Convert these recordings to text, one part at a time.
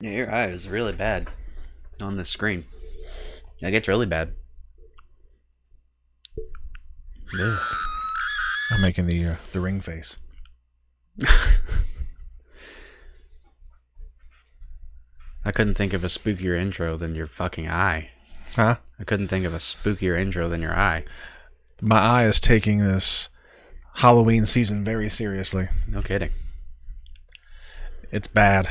Yeah, your eye is really bad on this screen. It gets really bad. Yeah. I'm making the ring face. I couldn't think of a spookier intro than your fucking eye. Huh? I couldn't think of a spookier intro than your eye. My eye is taking this Halloween season very seriously. No kidding. It's bad.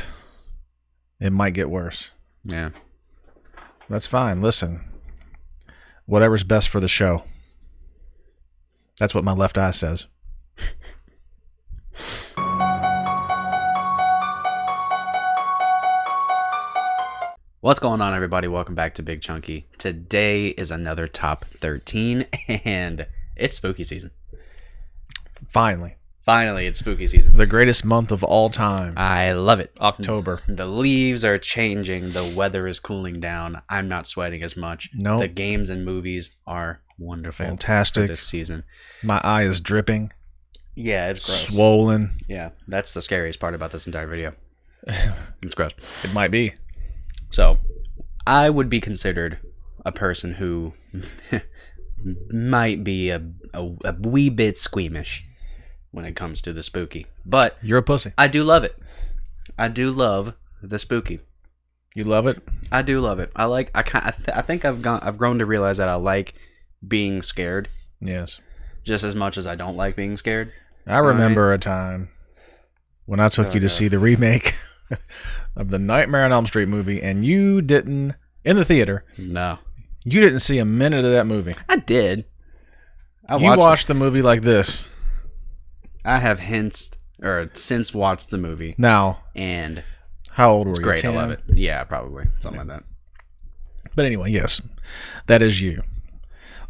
It might get worse. Yeah. That's fine. Listen. Whatever's best for the show. That's what my left eye says. What's going on, everybody? Welcome back to BigChunky. Today is another top 13, and it's spooky season. Finally. Finally, it's spooky season. The greatest month of all time. I love it. October. The leaves are changing. The weather is cooling down. I'm not sweating as much. No. The games and movies are wonderful. Fantastic. For this season. My eye is dripping. Yeah, it's gross. Swollen. Yeah, that's the scariest part about this entire video. It's gross. It might be. So, I would be considered a person who might be a wee bit squeamish when it comes to the spooky. But You're a pussy. I do love it. I do love the spooky. You love it? I do love it. I think I've grown to realize that I like being scared Yes. just as much as I don't like being scared. I remember a time when I took you to see the remake of the Nightmare on Elm Street movie, and you didn't, in the theater, No. you didn't see a minute of that movie. I did. You watched the movie like this. I have since watched the movie. Now, And how old were it's you? great. 10? I love it. Yeah, probably. Something like that. But anyway, yes, that is you.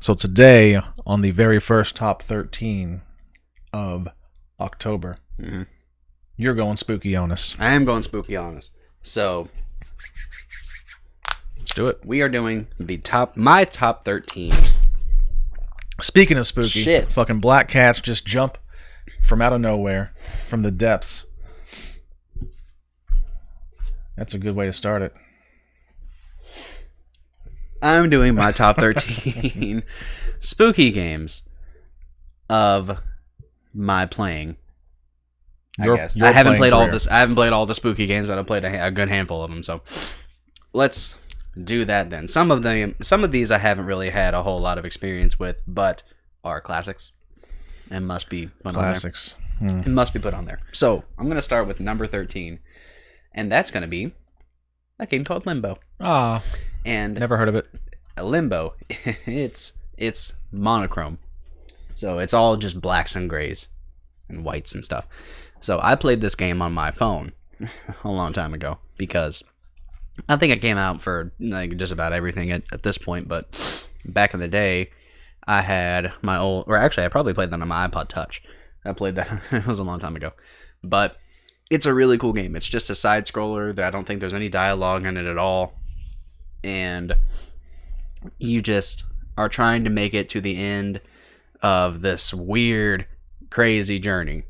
So today, on the very first top 13 of October, you're going spooky on us. I am going spooky on us. So Let's do it. we are doing my top 13. Speaking of spooky, Shit. fucking black cats just jump from out of nowhere, from the depths. That's a good way to start it. I'm doing my top 13 spooky games of my playing. I guess I haven't played all this. I haven't played all the spooky games, but I played a good handful of them. So let's do that then. Some of these I haven't really had a whole lot of experience with, but are classics and must be put Classics. on there. It must be put on there. So I'm gonna start with number 13, and that's gonna be a game called Limbo. Ah, And never heard of it. Limbo, it's monochrome, so it's all just blacks and grays and whites and stuff. So I played this game on my phone a long time ago because I think it came out for like just about everything at this point. But back in the day, I had my I probably played that on my iPod Touch. I played that. It was a long time ago, but it's a really cool game. It's just a side scroller that I don't think there's any dialogue in it at all, and you just are trying to make it to the end of this weird, crazy journey.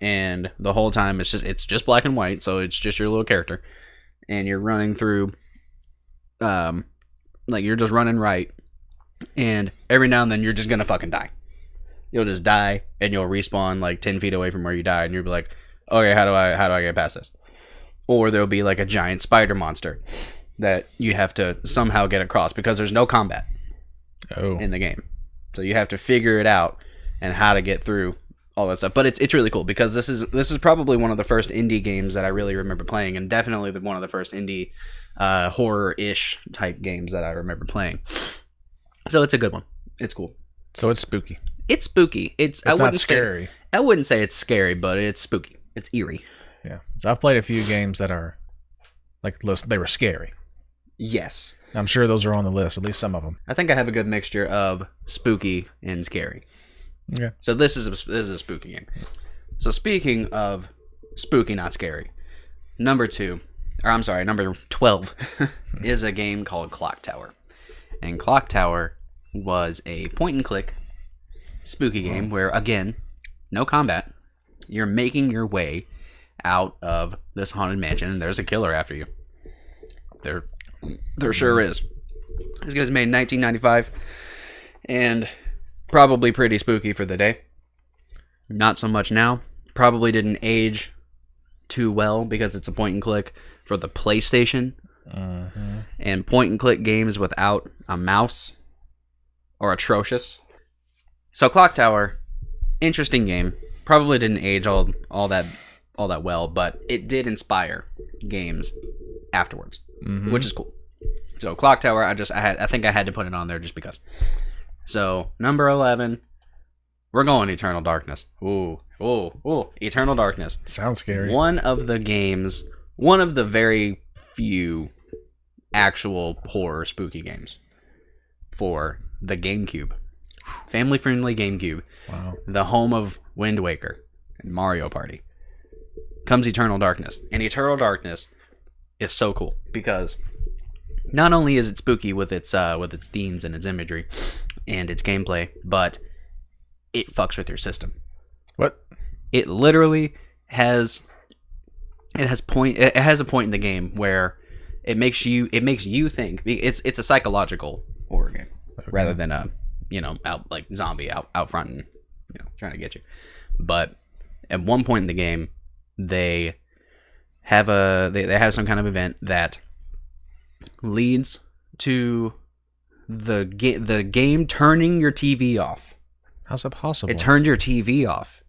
And the whole time it's just black and white, so it's just your little character. And you're running through like you're just running right. And every now and then you're just gonna fucking die. You'll just die and you'll respawn like 10 feet away from where you died, and you'll be like, okay, how do I get past this? Or there'll be like a giant spider monster that you have to somehow get across because there's no combat in the game. So you have to figure it out and how to get through all that stuff. But it's really cool because this is probably one of the first indie games that I really remember playing, and definitely one of the first indie horror-ish type games that I remember playing. So it's a good one. It's cool. So it's spooky. It's spooky. It's not scary. I wouldn't say it's scary, but it's spooky. It's eerie. Yeah. So I've played a few games that are like they were scary. Yes. I'm sure those are on the list, at least some of them. I think I have a good mixture of spooky and scary. Okay. So this is a spooky game. So speaking of spooky, not scary, number 12 is a game called Clock Tower. And Clock Tower was a point and click spooky game where, again, no combat. You're making your way out of this haunted mansion, and there's a killer after you. There sure is. This guy's made in 1995, and probably pretty spooky for the day. Not so much now. Probably didn't age too well because it's a point and click for the PlayStation. And point and click games without a mouse are atrocious. So Clock Tower, interesting game. Probably didn't age all that well, but it did inspire games afterwards, which is cool. So Clock Tower, I think I had to put it on there just because. So number 11, we're going Eternal Darkness. Ooh, Eternal Darkness. Sounds scary. One of the very few actual horror spooky games for the GameCube. Family-friendly GameCube. Wow. The home of Wind Waker and Mario Party. Comes Eternal Darkness. And Eternal Darkness is so cool because not only is it spooky with its themes and its imagery and its gameplay, but it fucks with your system. What? It literally has a point in the game where it makes you think. It's a psychological horror game rather than a out like zombie out front and trying to get you. But at one point in the game, they have some kind of event that leads to the game turning your TV off. How's that possible? It turned your TV off,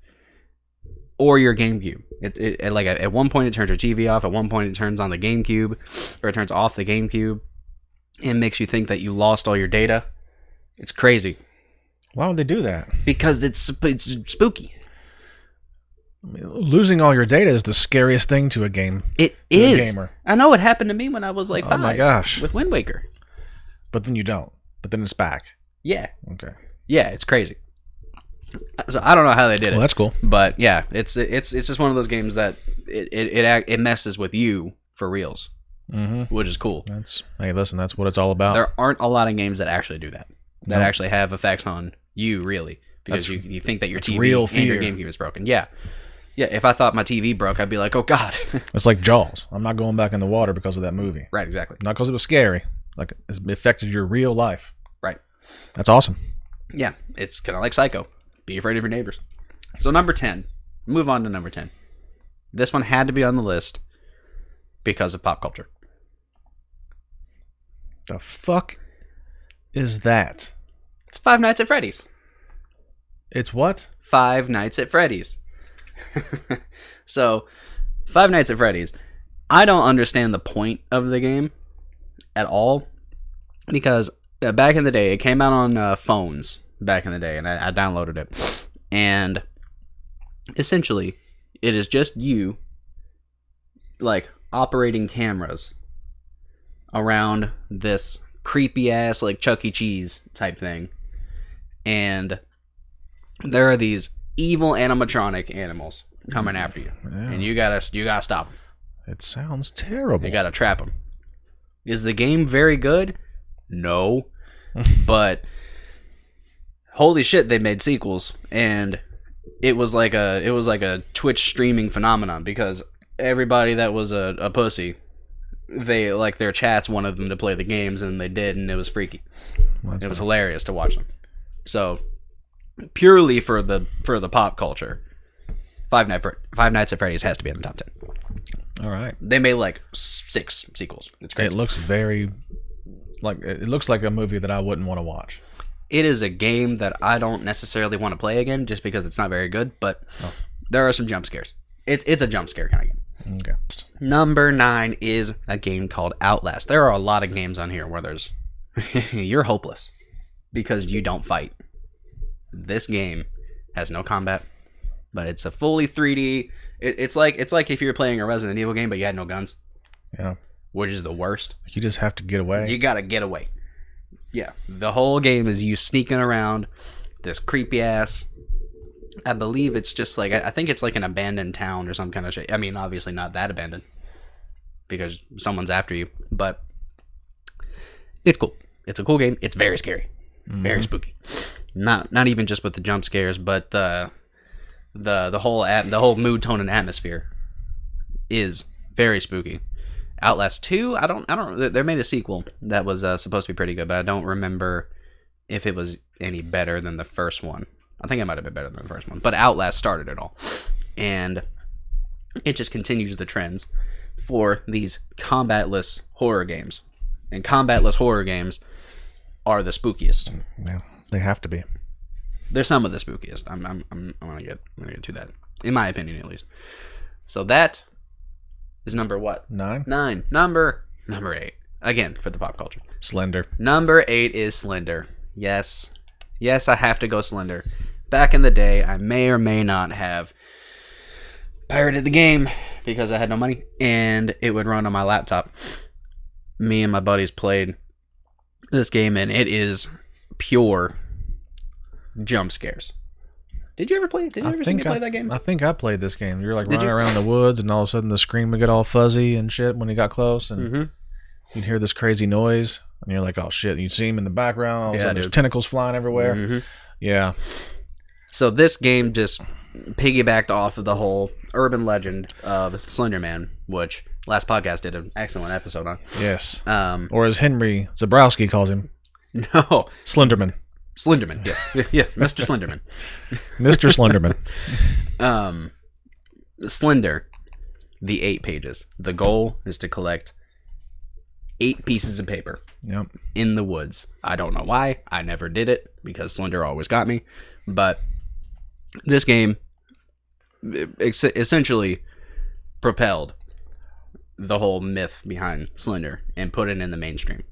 or your GameCube. It like at one point it turns your TV off. At one point it turns on the GameCube, or it turns off the GameCube. It makes you think that you lost all your data. It's crazy. Why would they do that? Because it's spooky. I mean, losing all your data is the scariest thing to a game. It is. A gamer. I know it happened to me when I was like 5. Oh my gosh. With Wind Waker. But then you don't. But then it's back. Yeah. Okay. Yeah, it's crazy. So I don't know how they did it. Well, that's cool. But yeah, it's just one of those games that it messes with you for reals, which is cool. Hey, listen, that's what it's all about. There aren't a lot of games that actually do that. That actually have effects on you, really, because you think that your TV real and your GameCube is broken. Yeah. Yeah, if I thought my TV broke, I'd be like, oh, God. It's like Jaws. I'm not going back in the water because of that movie. Right, exactly. Not because it was scary. Like, it affected your real life. Right. That's awesome. Yeah, it's kind of like Psycho. Be afraid of your neighbors. So number 10. Move on to number 10. This one had to be on the list because of pop culture. The fuck is that? It's Five Nights at Freddy's. It's what? Five Nights at Freddy's. So, Five Nights at Freddy's. I don't understand the point of the game at all because back in the day, it came out on phones back in the day, and I downloaded it. And essentially, it is just you, like, operating cameras around this creepy-ass, like, Chuck E. Cheese type thing. And there are these evil animatronic animals coming after you, and you gotta stop them. It sounds terrible. You gotta trap them. Is the game very good? No, but holy shit, they made sequels, and it was like a Twitch streaming phenomenon because everybody that was a pussy, they like their chats wanted them to play the games, and they did, and it was freaky. It was hilarious to watch them. So purely for the pop culture, Five Nights at Freddy's has to be in the top 10. All right. They made like 6 sequels. It's crazy. It looks it looks like a movie that I wouldn't want to watch. It is a game that I don't necessarily want to play again just because it's not very good, but there are some jump scares. It's a jump scare kind of game. Okay. Number 9 is a game called Outlast. There are a lot of games on here where there's you're hopeless because you don't fight. This game has no combat, but it's a fully 3D. It's like if you were playing a Resident Evil game, but you had no guns. Yeah. Which is the worst. You just have to get away. You gotta get away. Yeah. The whole game is you sneaking around this creepy ass. I believe it's just like, I think it's like an abandoned town or some kind of shit. I mean, obviously not that abandoned because someone's after you, but it's cool. It's a cool game. It's very scary. Very spooky. Not even just with the jump scares, but the whole mood, tone, and atmosphere is very spooky. Outlast 2, I don't. They made a sequel that was supposed to be pretty good, but I don't remember if it was any better than the first one. I think it might have been better than the first one, but Outlast started it all, and it just continues the trends for these combatless horror games, and combatless horror games are the spookiest. Yeah, they have to be. They're some of the spookiest. I'm gonna get to that, in my opinion, at least. So that is number what? 9. Number 8. Again, for the pop culture. Slender. Number 8 is Slender. Yes, I have to go Slender. Back in the day, I may or may not have pirated the game because I had no money, and it would run on my laptop. Me and my buddies played this game, and it is pure jump scares. Did you ever play it? Did you ever see me play that game? I think I played this game. You're like running around the woods, and all of a sudden the screen would get all fuzzy and shit when you got close, and you'd hear this crazy noise, and you're like, oh shit. And you'd see him in the background. All of a sudden there's tentacles flying everywhere. Yeah. So this game just piggybacked off of the whole urban legend of Slender Man, which last podcast did an excellent episode on. Yes. Or as Henry Zabrowski calls him. No. Slenderman. Slenderman, yes. Yeah, Mr. Slenderman. Mr. Slenderman. Slender, the 8 pages. The goal is to collect 8 pieces of paper in the woods. I don't know why. I never did it because Slender always got me. But this game essentially propelled the whole myth behind Slender and put it in the mainstream.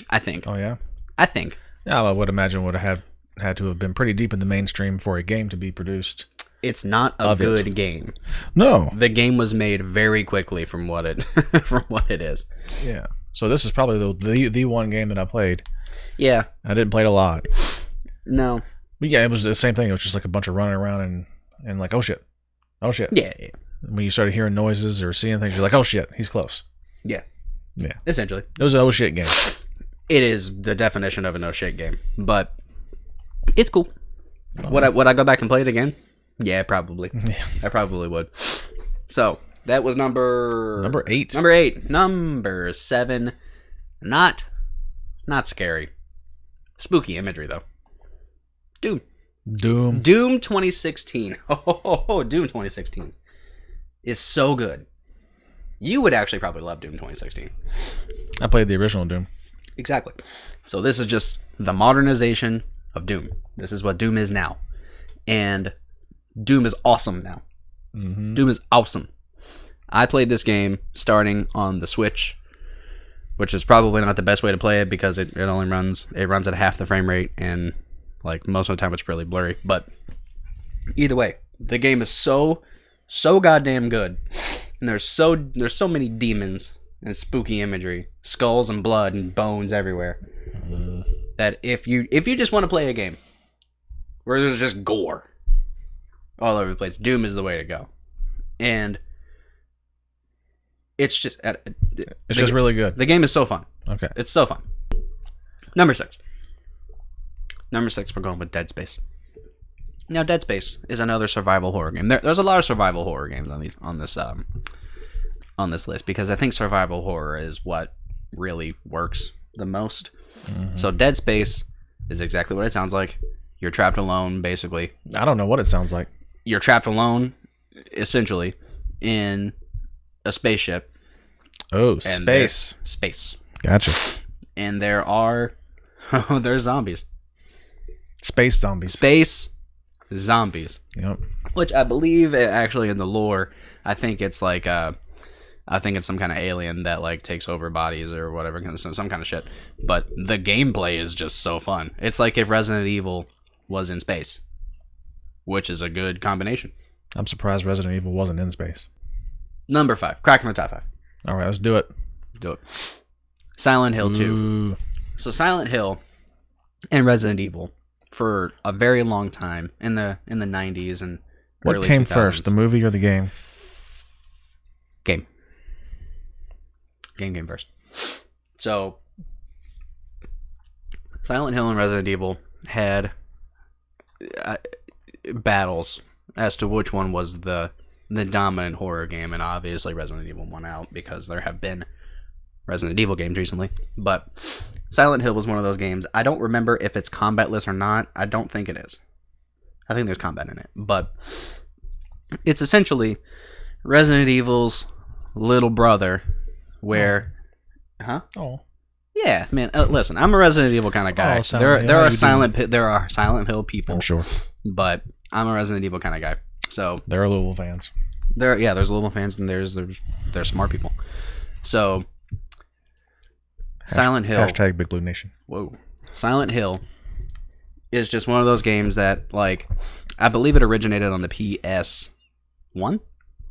I think. Oh, yeah? I think. Yeah, I would imagine would have had to have been pretty deep in the mainstream for a game to be produced. It's not a good game. No. The game was made very quickly from what it is. Yeah. So this is probably the one game that I played. Yeah. I didn't play it a lot. No. But yeah, it was the same thing. It was just like a bunch of running around and like, oh shit. Oh shit. Yeah. When you started hearing noises or seeing things, you're like, oh shit, he's close. Yeah. Yeah. Essentially. It was an oh shit game. It is the definition of a no shit game, but it's cool. Would I go back and play it again? Yeah, probably. Yeah. I probably would. So that was number 8. Number 8. Number 7. Not scary. Spooky imagery though. Doom 2016. Oh, Doom 2016 is so good. You would actually probably love Doom 2016. I played the original Doom. Exactly. So this is just the modernization of Doom. This is what Doom is now. And Doom is awesome now. Mm-hmm. Doom is awesome. I played this game starting on the Switch, which is probably not the best way to play it because it only runs at half the frame rate, and like most of the time it's really blurry. But either way, the game is so goddamn good. And there's so many demons and spooky imagery, skulls and blood and bones everywhere, that if you just want to play a game where there's just gore all over the place, Doom is the way to go. And it's just really good. The game is so fun. Okay, it's so fun. Number 6, we're going with Dead Space. Now, Dead Space is another survival horror game. There's a lot of survival horror games on this list because I think survival horror is what really works the most. Mm-hmm. So Dead Space is exactly what it sounds like. You're trapped alone, basically. I don't know what it sounds like. You're trapped alone, essentially, in a spaceship. Oh, space. Space. Gotcha. And there's zombies. Space zombies. Space zombies. Yep. Which I believe actually in the lore, I think it's like I think it's some kind of alien that like takes over bodies or whatever, some kind of shit. But the gameplay is just so fun. It's like if Resident Evil was in space, which is a good combination. I'm surprised Resident Evil wasn't in space. Number 5, cracking the top 5. All right, let's do it. Silent Hill 2. Ooh. So Silent Hill and Resident Evil for a very long time in the 90s and what early came 2000s. first, the movie or the game? Game came first. So Silent Hill and Resident Evil had battles as to which one was the the dominant horror game, and obviously Resident Evil won out because there have been Resident Evil games recently. But Silent Hill was one of those games. I don't remember if it's combatless or not. I don't think it is. I think there's combat in it. But it's essentially Resident Evil's little brother where... Huh? Oh. Yeah, man. Listen, I'm a Resident Evil kind of guy. Oh, there are Silent Hill people. I'm sure. But I'm a Resident Evil kind of guy. So there are Louisville fans. There's Louisville fans, and there's smart people. So Silent Hill. Hashtag Big Blue Nation. Whoa. Silent Hill is just one of those games that, like, I believe it originated on the PS1,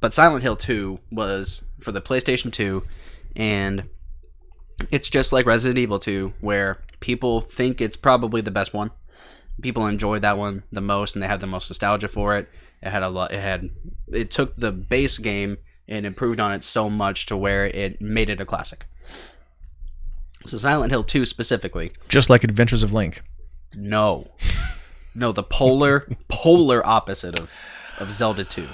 but Silent Hill 2 was for the PlayStation 2, and it's just like Resident Evil 2, where people think it's probably the best one. People enjoyed that one the most, and they have the most nostalgia for it. It took the base game and improved on it so much to where it made it a classic. So Silent Hill 2 specifically. Just like Adventures of Link. No, the polar opposite of Zelda 2.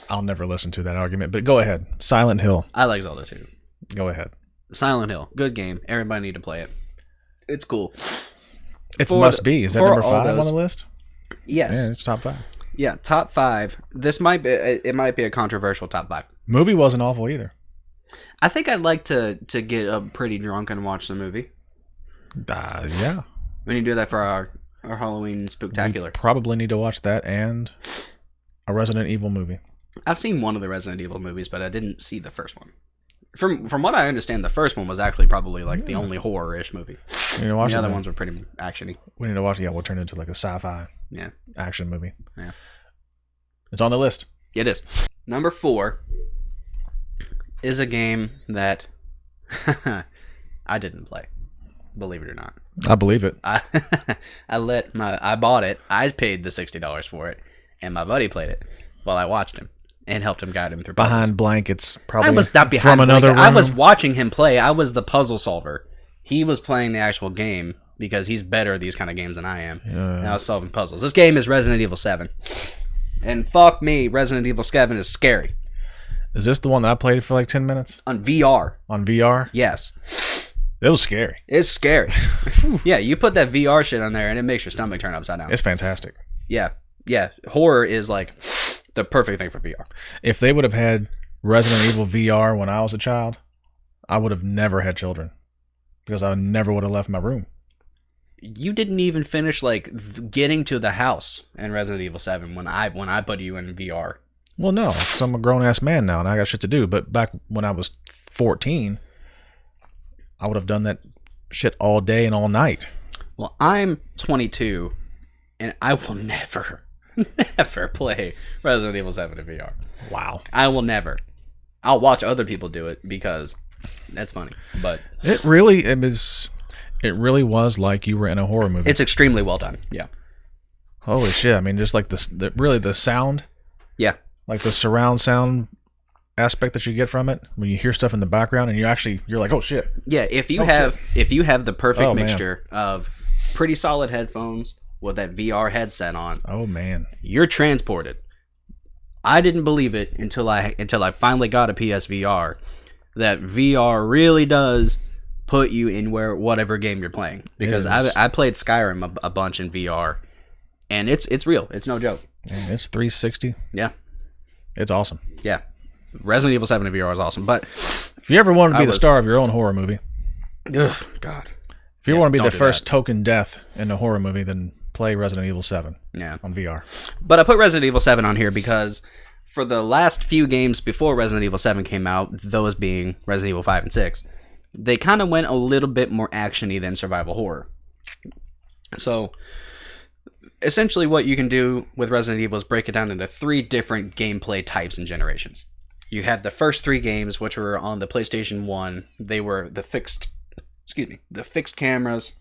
I'll never listen to that argument, but go ahead. Silent Hill. I like Zelda 2. Go ahead. Silent Hill, good game. Everybody need to play it. It's cool. It's must be. Is that number 5 on the list? Yes. Yeah, it's top 5. Yeah, top 5. This might be a controversial top 5. Movie wasn't awful either. I think I'd like to get pretty drunk and watch the movie. Yeah. We need to do that for our Halloween Spooktacular. We probably need to watch that and a Resident Evil movie. I've seen one of the Resident Evil movies, but I didn't see the first one. From what I understand, the first one was actually probably like the only horror-ish movie. The other ones were pretty actiony. We need to watch it. Yeah, we'll turn it into like a sci-fi action movie. Yeah. It's on the list. It is. Number 4 is a game that I didn't play. Believe it or not. I believe it. I bought it. I paid the $60 for it, and my buddy played it while I watched him and helped him guide him through puzzles. Behind blankets, probably. I was not behind from another room. I was watching him play. I was the puzzle solver. He was playing the actual game because he's better at these kind of games than I am. And I was solving puzzles. This game is Resident Evil 7. And fuck me, Resident Evil 7 is scary. Is this the one that I played for like 10 minutes? On VR. On VR? Yes. It was scary. It's scary. Yeah, you put that VR shit on there and it makes your stomach turn upside down. It's fantastic. Yeah. Horror is like the perfect thing for VR. If they would have had Resident Evil VR when I was a child, I would have never had children because I never would have left my room. You didn't even finish like getting to the house in Resident Evil 7 when I put you in VR. Well, no, because I'm a grown-ass man now and I got shit to do. But back when I was 14, I would have done that shit all day and all night. Well, I'm 22, and I will never play Resident Evil 7 in VR. Wow. I will never. I'll watch other people do it because that's funny. But it really was like you were in a horror movie. It's extremely well done. Yeah. Holy shit! I mean, just like the sound. Yeah. Like the surround sound aspect that you get from it when you hear stuff in the background and you're like, oh shit. Yeah, if you have the perfect mixture of pretty solid headphones with that VR headset on. Oh man. You're transported. I didn't believe it until I finally got a PSVR that VR really does put you in whatever game you're playing. Because I played Skyrim a bunch in VR and it's real. It's no joke. And it's 360. Yeah. It's awesome. Yeah. Resident Evil 7 in VR is awesome. But if you ever want to be the star of your own horror movie. Ugh, God. If you want to be the first token death in a horror movie, then play Resident Evil 7 on VR. But I put Resident Evil 7 on here because for the last few games before Resident Evil 7 came out, those being Resident Evil 5 and 6, they kind of went a little bit more action-y than survival horror. So essentially what you can do with Resident Evil is break it down into 3 different gameplay types and generations. You have the first 3 games, which were on the PlayStation 1. They were the fixed cameras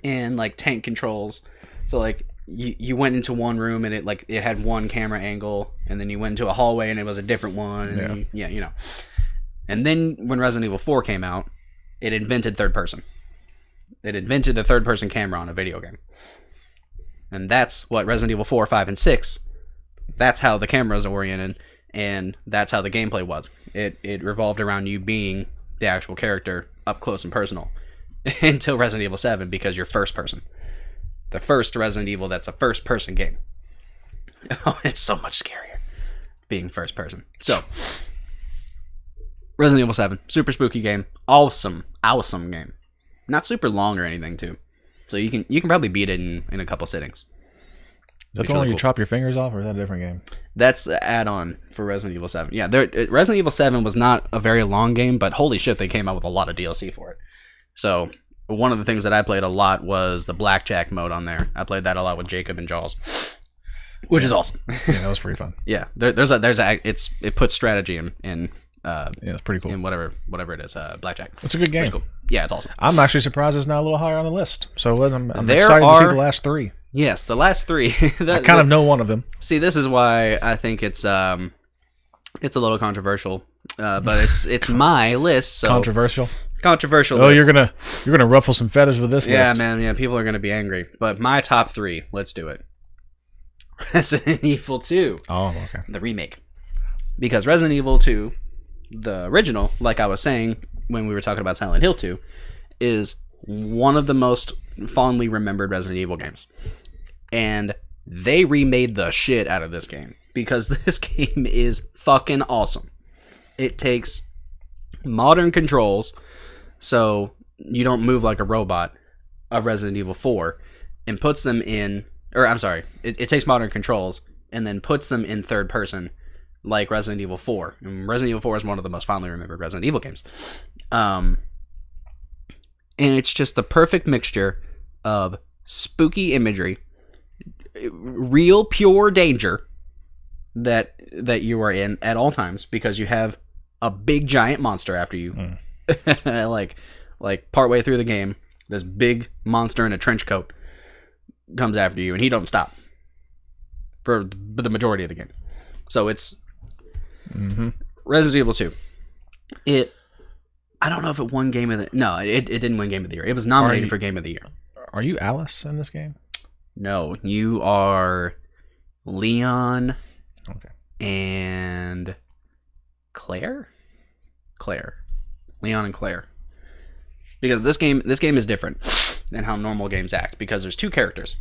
and like tank controls. So like you went into one room and it had one camera angle, and then you went into a hallway and it was a different one. And you know. And then when Resident Evil 4 came out, it invented third person. It invented the third person camera on a video game. And that's what Resident Evil 4, 5, and 6, that's how the camera is oriented. and that's how the gameplay was. It revolved around you being the actual character up close and personal until Resident Evil 7, because you're first person. The first Resident Evil that's a first person game. Oh, it's so much scarier being first person. So, Resident Evil 7, super spooky game, awesome game. Not super long or anything too, so you can probably beat it in a couple sittings. Is that the one where you chop your fingers off, or is that a different game? That's the add-on for Resident Evil 7. Yeah, Resident Evil 7 was not a very long game, but holy shit, they came out with a lot of DLC for it. So one of the things that I played a lot was the blackjack mode on there. I played that a lot with Jacob and Jaws, which is awesome. Yeah, that was pretty fun. Yeah, it puts strategy in yeah, it's pretty cool. In whatever it is, blackjack. It's a good game. Cool. Yeah, it's awesome. I'm actually surprised it's not a little higher on the list. So I'm excited to see the last three. Yes, the last three. I kind of know one of them. See, this is why I think it's a little controversial, but it's my list. So Controversial. Controversial. Oh, list. you're gonna ruffle some feathers with this list. Yeah, man. Yeah, people are gonna be angry. But my top three. Let's do it. Resident Evil 2. Oh, okay. The remake, because Resident Evil 2, the original, like I was saying when we were talking about Silent Hill 2, is one of the most fondly remembered Resident Evil games. And they remade the shit out of this game, because this game is fucking awesome. It takes modern controls, so you don't move like a robot, of Resident Evil 4, and puts them in, or I'm sorry, it takes modern controls and then puts them in third person, like Resident Evil 4. And Resident Evil 4 is one of the most fondly remembered Resident Evil games. And it's just the perfect mixture of spooky imagery, real pure danger that you are in at all times, because you have a big giant monster after you. like partway through the game, this big monster in a trench coat comes after you, and he don't stop for the majority of the game. So it's Resident Evil 2. I don't know if it won Game of the... No, it didn't win Game of the Year. It was nominated for Game of the Year. Are you Alice in this game? No, you are Leon. Okay. And Claire? Leon and Claire. Because this game is different than how normal games act, because there's two characters.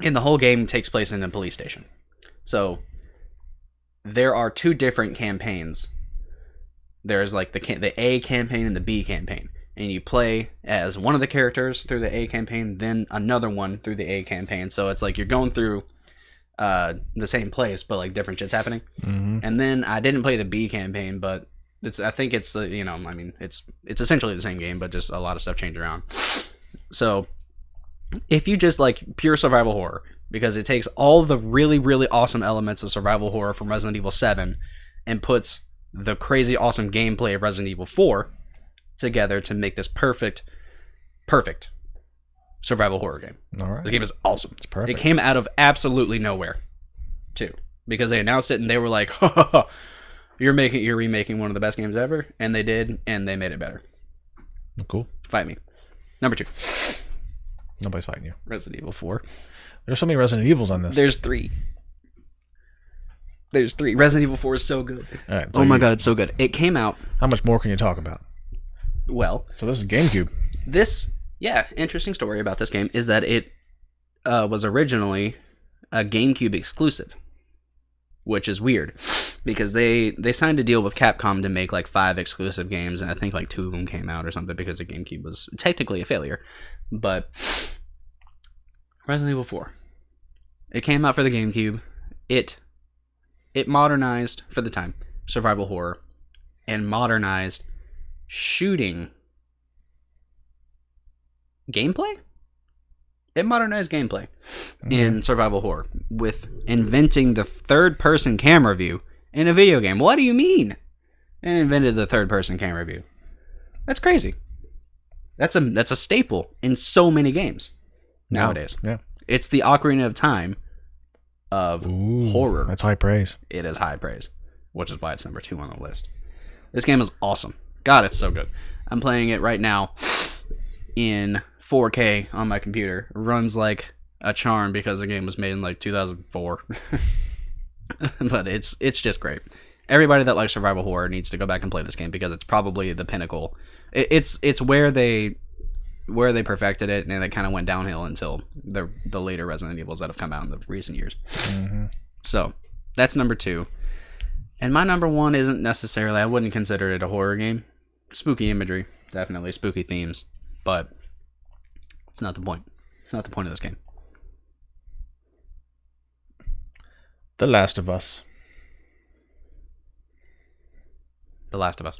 And the whole game takes place in a police station. So there are two different campaigns. There's like the A campaign and the B campaign. And you play as one of the characters through the A campaign, then another one through the A campaign. So it's like you're going through the same place, but like different shit's happening. Mm-hmm. And then I didn't play the B campaign, but I think it's it's essentially the same game, but just a lot of stuff changed around. So if you just like pure survival horror, because it takes all the really, really awesome elements of survival horror from Resident Evil 7 and puts the crazy awesome gameplay of Resident Evil 4 together to make this perfect survival horror game. All right. This game is awesome. It's perfect. It came out of absolutely nowhere, too, because they announced it and they were like, you're remaking one of the best games ever, and they did, and they made it better. Cool. Fight me. Number 2. Nobody's fighting you. Resident Evil 4. There's so many Resident Evils on this. There's 3. Resident Evil 4 is so good. All right, so oh my god, it's so good. It came out. How much more can you talk about? Well, so this is GameCube. Interesting story about this game is that it was originally a GameCube exclusive, which is weird because they signed a deal with Capcom to make like 5 exclusive games, and I think like 2 of them came out or something because the GameCube was technically a failure. But Resident Evil 4, it came out for the GameCube. It modernized, for the time, survival horror, and modernized shooting gameplay? It modernized gameplay in survival horror with inventing the third-person camera view in a video game. What do you mean? And invented the third-person camera view. That's crazy. That's a staple in so many games nowadays. Yeah. It's the Ocarina of Time of horror. That's high praise. It is high praise, which is why it's number 2 on the list. This game is awesome. God, it's so good. I'm playing it right now in 4K on my computer. It runs like a charm because the game was made in like 2004. But it's just great. Everybody that likes survival horror needs to go back and play this game because it's probably the pinnacle. It's where they perfected it, and it kind of went downhill until the later Resident Evils that have come out in the recent years. Mm-hmm. So that's number 2. And my number 1 isn't necessarily, I wouldn't consider it a horror game. Spooky imagery, definitely spooky themes, but it's not the point. It's not the point of this game. The Last of Us. The Last of Us.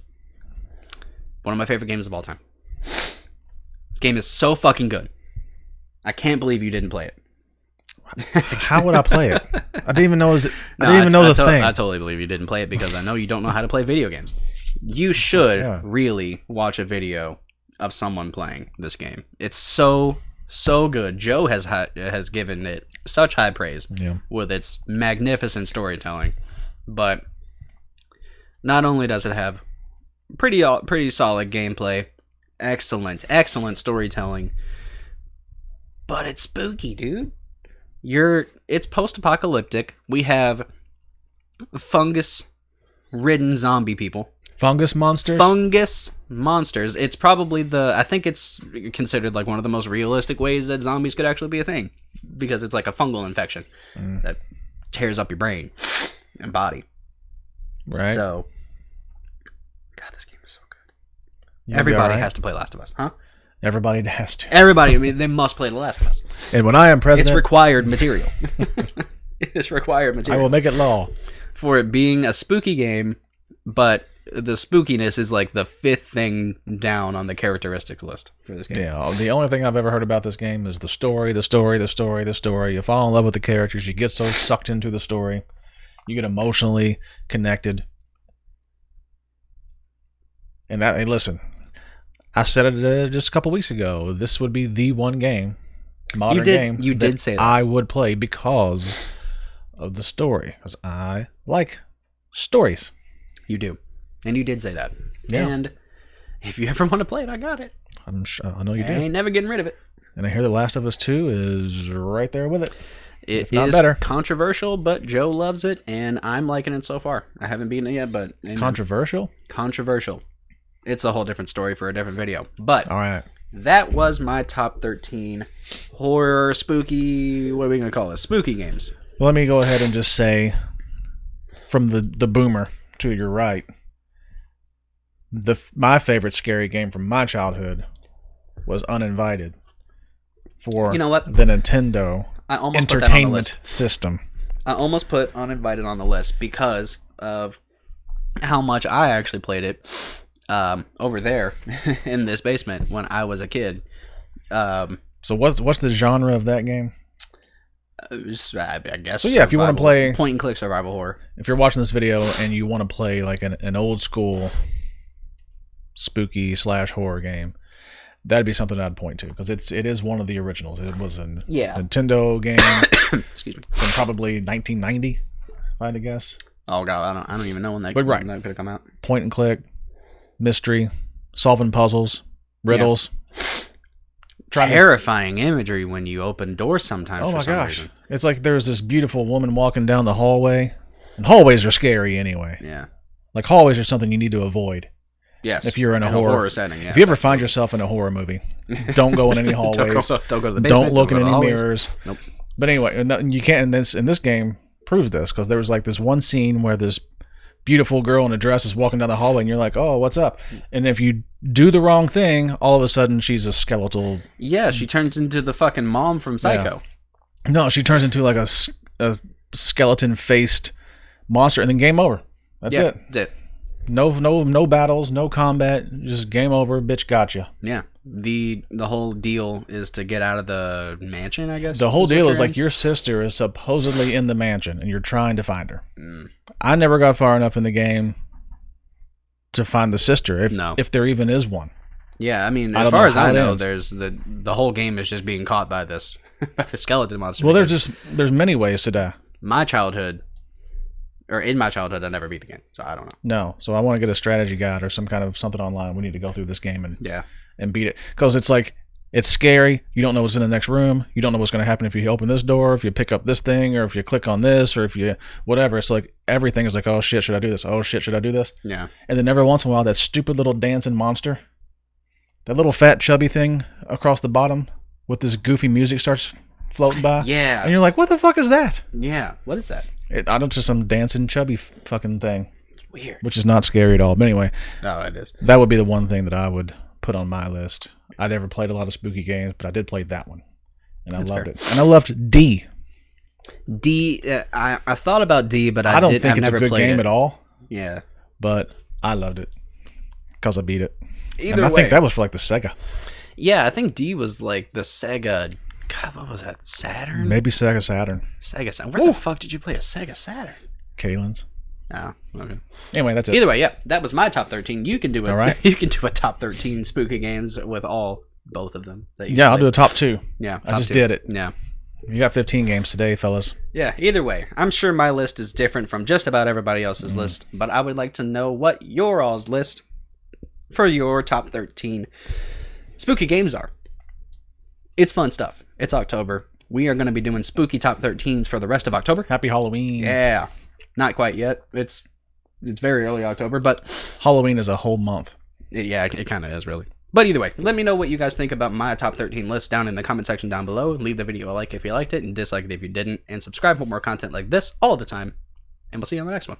One of my favorite games of all time. This game is so fucking good. I can't believe you didn't play it. How would I play it? I didn't even know thing. I totally believe you didn't play it because I know you don't know how to play video games. You should really watch a video of someone playing this game. It's so good. Joe has given it such high praise with its magnificent storytelling, but not only does it have pretty solid gameplay, excellent storytelling, but it's spooky, dude. It's post-apocalyptic. We have fungus-ridden zombie people. Fungus monsters? Fungus monsters. It's probably I think it's considered like one of the most realistic ways that zombies could actually be a thing. Because it's like a fungal infection that tears up your brain and body. Right. So, God, this game is so good. Everybody has to play Last of Us, huh? Everybody has to. Everybody, I mean, they must play The Last of Us. And when I am president... It's required material. It's required material. I will make it law. For it being a spooky game, but the spookiness is like the 5th thing down on the characteristics list for this game. Yeah, the only thing I've ever heard about this game is the story. You fall in love with the characters. You get so sucked into the story. You get emotionally connected. And hey, listen, I said it just a couple weeks ago. This would be the one game, modern game, you did say that I would play because of the story. Because I like stories. You do. And you did say that. Yeah. And if you ever want to play it, I got it. I know you do. I ain't never getting rid of it. And I hear The Last of Us 2 is right there with it. It is better. Controversial, but Joe loves it, and I'm liking it so far. I haven't beaten it yet, but... Controversial? Controversial. It's a whole different story for a different video. But all right, that was my top 13 horror, spooky... What are we going to call it? Spooky games. Well, let me go ahead and just say, from the boomer to your right, my favorite scary game from my childhood was Uninvited for the Nintendo Entertainment System. I almost put Uninvited on the list because of how much I actually played it over there in this basement when I was a kid. So what's the genre of that game? I guess. So yeah, if you want to play point and click survival horror, if you're watching this video and you want to play like an old school spooky / horror game, that'd be something I'd point to because it is one of the originals. It was a Nintendo game. Excuse me. From probably 1990, if I had to guess. Oh god, I don't even know when that, that could have come out. Point and click, mystery, solving puzzles, riddles. Terrifying imagery when you open doors sometimes. Oh my gosh. Reason. It's like there's this beautiful woman walking down the hallway. And hallways are scary anyway. Yeah. Like hallways are something you need to avoid. Yes. If you're in a horror setting. Yeah, if you ever find yourself in a horror movie, don't go in any hallways. don't go to the basement. Don't look in any mirrors. Nope. But anyway, you can't. In this game proves this because there was like this one scene where this beautiful girl in a dress is walking down the hallway and you're like, oh, what's up? And if you do the wrong thing, all of a sudden she's a skeletal. Yeah, she turns into the fucking mom from Psycho. Yeah. No, she turns into like a skeleton-faced monster and then game over. That's it. That's it. No battles, no combat, just game over, bitch gotcha. Yeah. The whole deal is to get out of the mansion, I guess. The whole deal is like your sister is supposedly in the mansion and you're trying to find her. I never got far enough in the game to find the sister, if there even is one. Yeah, I mean, as far as I know, there's the whole game is just being caught by this by the skeleton monster. Well, there's many ways to die. In my childhood, I never beat the game, so I don't know. No, so I want to get a strategy guide or some kind of something online. We need to go through this game and yeah. And beat it, because it's like It's scary. You don't know what's in the next room. You don't know what's going to happen if you open this door, if you pick up this thing, or if you click on this, or if you whatever. It's like everything is like, oh shit, should I do this? Oh shit, should I do this? Yeah. And then every once in a while, that stupid little dancing monster, that little fat chubby thing across the bottom with this goofy music starts floating by. Yeah. And you're like, what the fuck is that? Yeah. What is that? I don't just some dancing chubby fucking thing. It's weird. Which is not scary at all. But anyway. No, it is. That would be the one thing that I would put on my list. I never played a lot of spooky games, but I did play that one, and I loved it. And I loved D. I thought about D, but I don't think I've it's a never good played game it. at all. Yeah, but I loved it because I beat it. Either and I way, think that was for like the Sega. Yeah, I think D was like the Sega. God, what was that? Saturn? Maybe Sega Saturn. Sega Saturn. Where the fuck did you play a Sega Saturn? Kalen's. Oh, okay. Anyway, that's it. Either way, yeah, that was my top 13. You can do it. All right. You can do a top 13 spooky games with both of them. Yeah, I'll do a top 2. Yeah, I just did it. Yeah. You got 15 games today, fellas. Yeah, either way, I'm sure my list is different from just about everybody else's list, but I would like to know what your all's list for your top 13 spooky games are. It's fun stuff. It's October. We are going to be doing spooky top 13s for the rest of October. Happy Halloween. Yeah. Not quite yet. It's very early October, but Halloween is a whole month. It kind of is, really. But either way, let me know what you guys think about my top 13 list down in the comment section down below. Leave the video a like if you liked it, and dislike it if you didn't, and subscribe for more content like this all the time. And we'll see you on the next one.